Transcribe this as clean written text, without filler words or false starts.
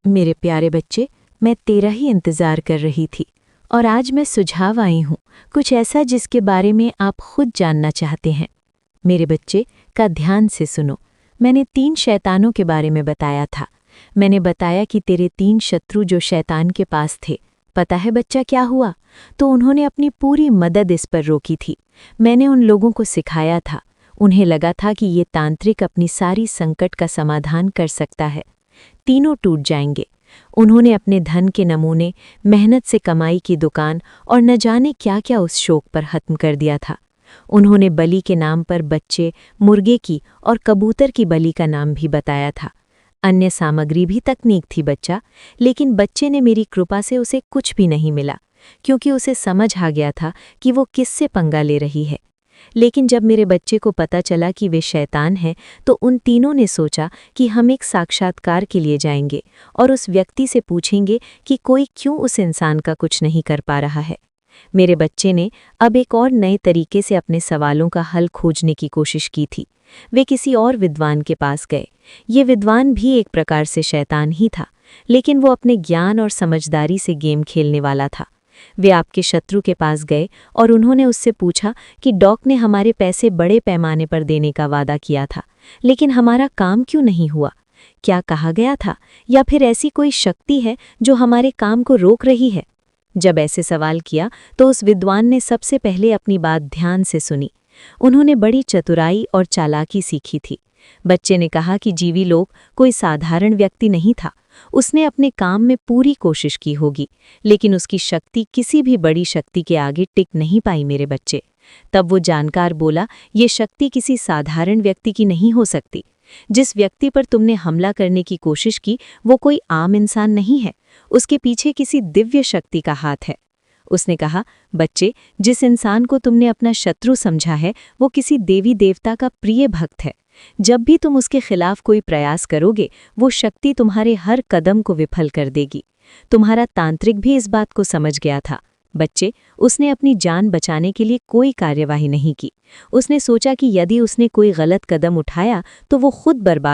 मेरे प्यारे बच्चे, मैं तेरा ही इंतज़ार कर रही थी और आज मैं सुझाव आई हूँ, कुछ ऐसा जिसके बारे में आप खुद जानना चाहते हैं। मेरे बच्चे का ध्यान से सुनो। मैंने 3 शैतानों के बारे में बताया था। मैंने बताया कि तेरे 3 शत्रु जो शैतान के पास थे। पता है बच्चा क्या हुआ? तो उन्होंने अपनी पूरी मदद इस पर रोकी थी। मैंने उन लोगों को सिखाया था। उन्हें लगा था कि ये तांत्रिक अपनी सारी संकट का समाधान कर सकता है। तीनों टूट जाएंगे। उन्होंने अपने धन के नमूने, मेहनत से कमाई की दुकान और न जाने क्या क्या उस शौक पर खत्म कर दिया था। उन्होंने बलि के नाम पर बच्चे, मुर्गे की और कबूतर की बलि का नाम भी बताया था। अन्य सामग्री भी तकनीक थी बच्चा, लेकिन बच्चे ने मेरी कृपा से उसे कुछ भी नहीं मिला, क्योंकि उसे समझ आ गया था कि वो किससे पंगा ले रही है। लेकिन जब मेरे बच्चे को पता चला कि वे शैतान हैं, तो उन तीनों ने सोचा कि हम एक साक्षात्कार के लिए जाएंगे और उस व्यक्ति से पूछेंगे कि कोई क्यों उस इंसान का कुछ नहीं कर पा रहा है। मेरे बच्चे ने अब एक और नए तरीके से अपने सवालों का हल खोजने की कोशिश की थी। वे किसी और विद्वान के पास गए। ये विद्वान भी एक प्रकार से शैतान ही था, लेकिन वो अपने ज्ञान और समझदारी से गेम खेलने वाला था। वे आपके शत्रु के पास गए और उन्होंने उससे पूछा कि डॉक ने हमारे पैसे बड़े पैमाने पर देने का वादा किया था, लेकिन हमारा काम क्यों नहीं हुआ? क्या कहा गया था, या फिर ऐसी कोई शक्ति है जो हमारे काम को रोक रही है? जब ऐसे सवाल किया तो उस विद्वान ने सबसे पहले अपनी बात ध्यान से सुनी। उन्होंने बड़ी चतुराई और चालाकी सीखी थी। बच्चे ने कहा कि जीवी लोग कोई साधारण व्यक्ति नहीं था। उसने अपने काम में पूरी कोशिश की होगी, लेकिन उसकी शक्ति किसी भी बड़ी शक्ति के आगे टिक नहीं पाई मेरे बच्चे। तब वो जानकार बोला, ये शक्ति किसी साधारण व्यक्ति की नहीं हो सकती। जिस व्यक्ति पर तुमने हमला करने की कोशिश की, वो कोई आम इंसान नहीं है। उसके पीछे किसी दिव्य शक्ति का हाथ है। उसने कहा, बच्चे, जिस इंसान को तुमने अपना शत्रु समझा है, वो किसी देवी देवता का प्रिय भक्त है। जब भी तुम उसके खिलाफ कोई प्रयास करोगे, वो शक्ति तुम्हारे हर कदम को विफल कर देगी। तुम्हारा तांत्रिक भी इस बात को समझ गया था। बच्चे, उसने अपनी जान बचाने के लिए कोई कार्यवाही नहीं की। उसने सोचा कि यदि उसने कोई गलत कदम उठाया तो वो खुद बर्बाद